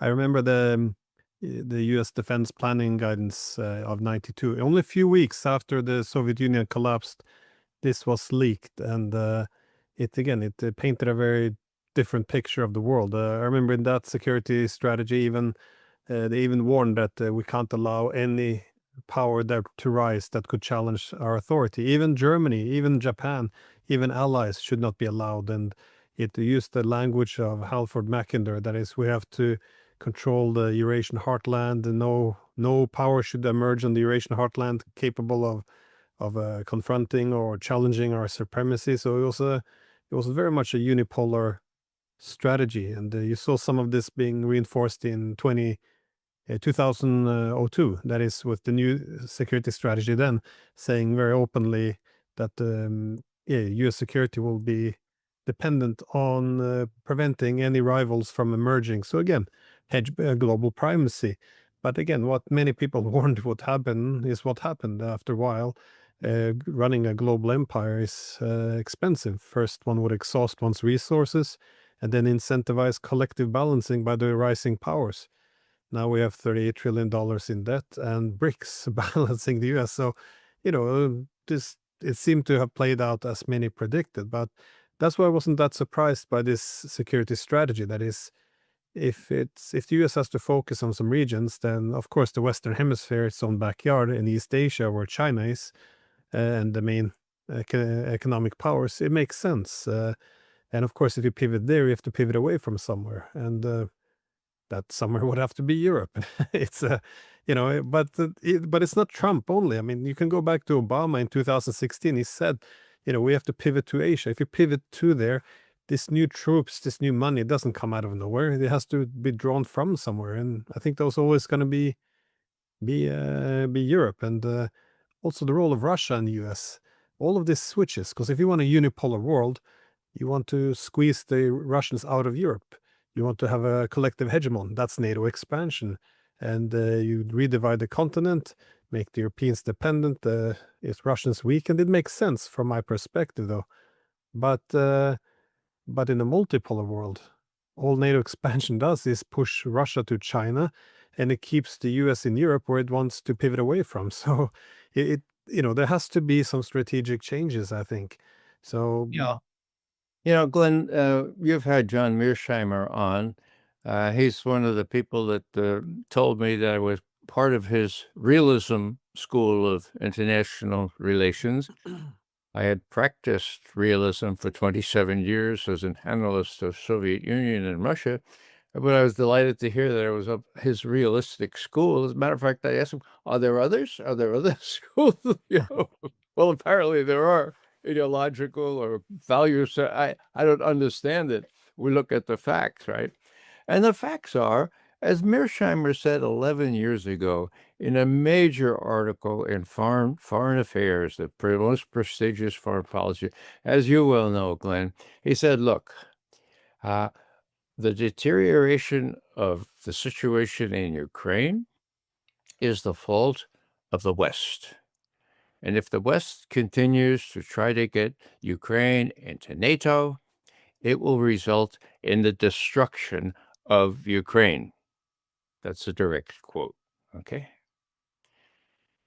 I remember the U.S. Defense Planning Guidance of '92. Only a few weeks after the Soviet Union collapsed, this was leaked, and it painted a very different picture of the world. I remember in that security strategy, even they even warned that we can't allow any power that to rise that could challenge our authority. Even Germany, even Japan, even allies should not be allowed. And it used the language of Halford Mackinder, that is, we have to control the Eurasian heartland, and no power should emerge on the Eurasian heartland capable of confronting or challenging our supremacy. So it was very much a unipolar strategy, and you saw some of this being reinforced in 2002. That is, with the new security strategy, then saying very openly that U.S. security will be dependent on preventing any rivals from emerging. So again, hedge global primacy. But again, what many people warned would happen is what happened after a while. Running a global empire is expensive. First, one would exhaust one's resources, and then incentivize collective balancing by the rising powers. Now we have $38 trillion in debt and BRICS balancing the US. So, it seemed to have played out as many predicted. But that's why I wasn't that surprised by this security strategy. That is, if the US has to focus on some regions, then of course the Western Hemisphere, its own backyard, in East Asia, where China is, and the main economic powers, it makes sense. And of course, if you pivot there, you have to pivot away from somewhere. And that somewhere would have to be Europe. It's but it's not Trump only. I mean, you can go back to Obama in 2016. He said, we have to pivot to Asia. If you pivot to there, this new troops, this new money, it doesn't come out of nowhere. It has to be drawn from somewhere. And I think there's always going to be Europe, and also the role of Russia and the U.S. All of this switches, because if you want a unipolar world, you want to squeeze the Russians out of Europe. You want to have a collective hegemon. That's NATO expansion. And you redivide the continent, make the Europeans dependent. If Russians weakened, it makes sense from my perspective, though. But in a multipolar world, all NATO expansion does is push Russia to China, and it keeps the US in Europe where it wants to pivot away from. So there has to be some strategic changes, I think. So Yeah. Glenn, you've had John Mearsheimer on. He's one of the people that told me that I was part of his Realism School of International Relations. I had practiced realism for 27 years as an analyst of Soviet Union and Russia, but I was delighted to hear that it was his realistic school. As a matter of fact, I asked him, "Are there others? Are there other schools?" Well, apparently there are. Ideological or values. I don't understand it. We look at the facts, right? And the facts are, as Mearsheimer said 11 years ago in a major article in Foreign Affairs, the most prestigious foreign policy, as you well know, Glenn, he said, look, the deterioration of the situation in Ukraine is the fault of the West. And if the West continues to try to get Ukraine into NATO, it will result in the destruction of Ukraine. That's a direct quote, okay?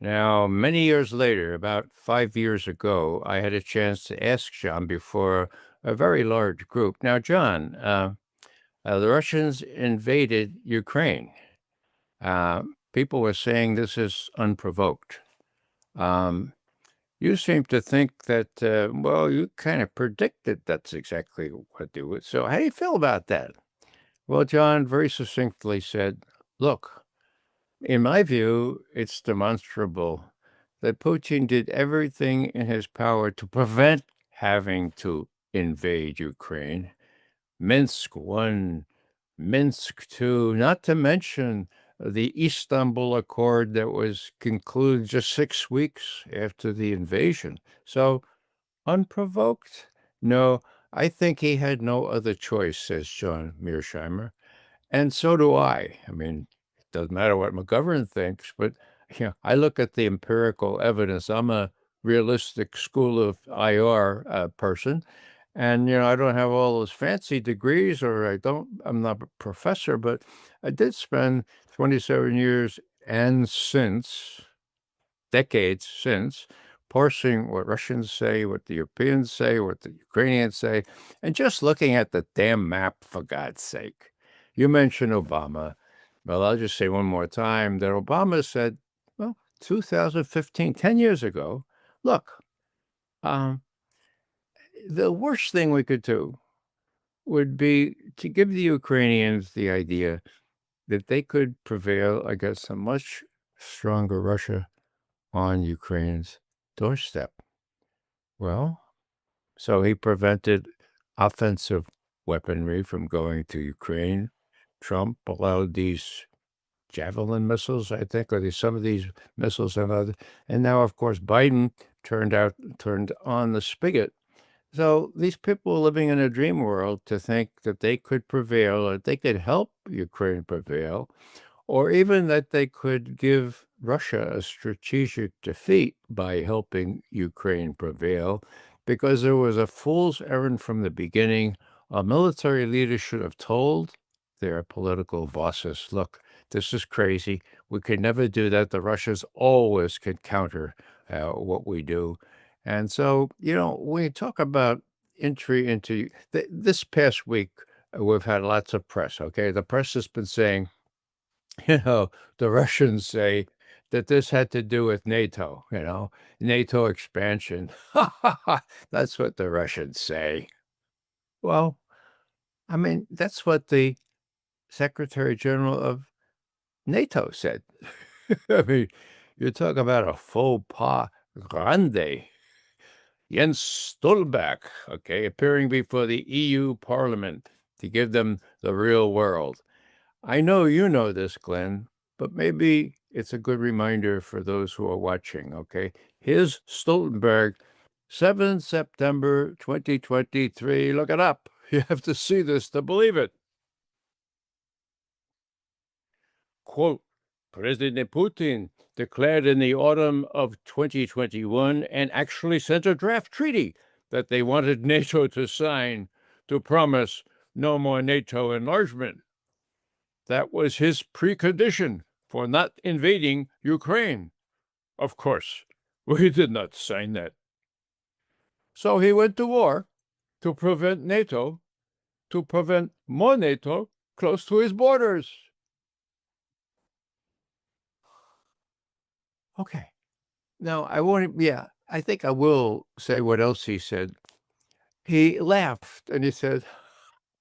Now, many years later, about 5 years ago, I had a chance to ask John before a very large group. Now, John, the Russians invaded Ukraine. People were saying this is unprovoked. You seem to think that, you kind of predicted that's exactly what they would. So how do you feel about that? Well, John very succinctly said, look, in my view, it's demonstrable that Putin did everything in his power to prevent having to invade Ukraine. Minsk 1, Minsk 2, not to mention the Istanbul Accord that was concluded just 6 weeks after the invasion. So, unprovoked? No, I think he had no other choice, says John Mearsheimer. And so do I. I mean, it doesn't matter what McGovern thinks, but I look at the empirical evidence. I'm a realistic school of IR person, And, I don't have all those fancy degrees, or I'm not a professor, but I did spend 27 years and decades since, parsing what Russians say, what the Europeans say, what the Ukrainians say, and just looking at the damn map, for God's sake. You mentioned Obama. Well, I'll just say one more time that Obama said, 2015, 10 years ago, look, the worst thing we could do would be to give the Ukrainians the idea that they could prevail against a much stronger Russia on Ukraine's doorstep. Well, so he prevented offensive weaponry from going to Ukraine. Trump allowed these Javelin missiles, I think, or some of these missiles and now, of course, Biden turned on the spigot. So these people are living in a dream world to think that they could prevail, or they could help Ukraine prevail, or even that they could give Russia a strategic defeat by helping Ukraine prevail, because there was a fool's errand from the beginning. Our military leaders should have told their political bosses, look, this is crazy. We could never do that. The Russians always could counter what we do. And so, when you talk about entry into this past week, we've had lots of press, okay? The press has been saying, the Russians say that this had to do with NATO, NATO expansion. That's what the Russians say. Well, I mean, that's what the Secretary General of NATO said. I mean, you're talking about a faux pas grande. Jens Stoltenberg, appearing before the EU Parliament to give them the real world. I know you know this, Glenn, but maybe it's a good reminder for those who are watching, okay? Here's Stoltenberg, 7 September 2023. Look it up. You have to see this to believe it. Quote, President Putin declared in the autumn of 2021 and actually sent a draft treaty that they wanted NATO to sign to promise no more NATO enlargement. That was his precondition for not invading Ukraine. Of course, we did not sign that. So he went to war to prevent NATO, to prevent more NATO close to his borders. Okay. Now, I think I will say what else he said. He laughed and he said,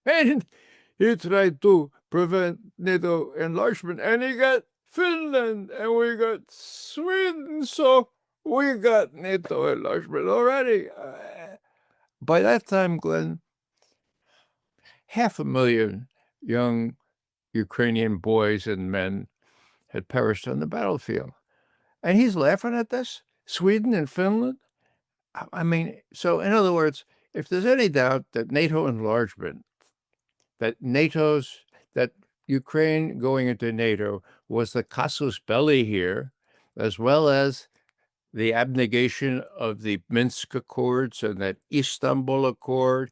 and he tried to prevent NATO enlargement, and he got Finland and we got Sweden, so we got NATO enlargement already. By that time, Glenn, 500,000 young Ukrainian boys and men had perished on the battlefield. And he's laughing at this? Sweden and Finland? I mean, so in other words, if there's any doubt that NATO enlargement, that Ukraine going into NATO was the casus belli here, as well as the abnegation of the Minsk Accords and that Istanbul Accord,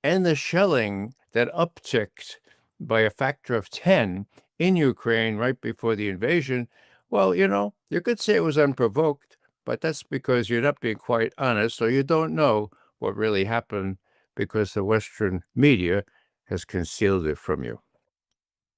and the shelling that upticked by a factor of 10 in Ukraine right before the invasion, well, you could say it was unprovoked, but that's because you're not being quite honest, or you don't know what really happened because the Western media has concealed it from you.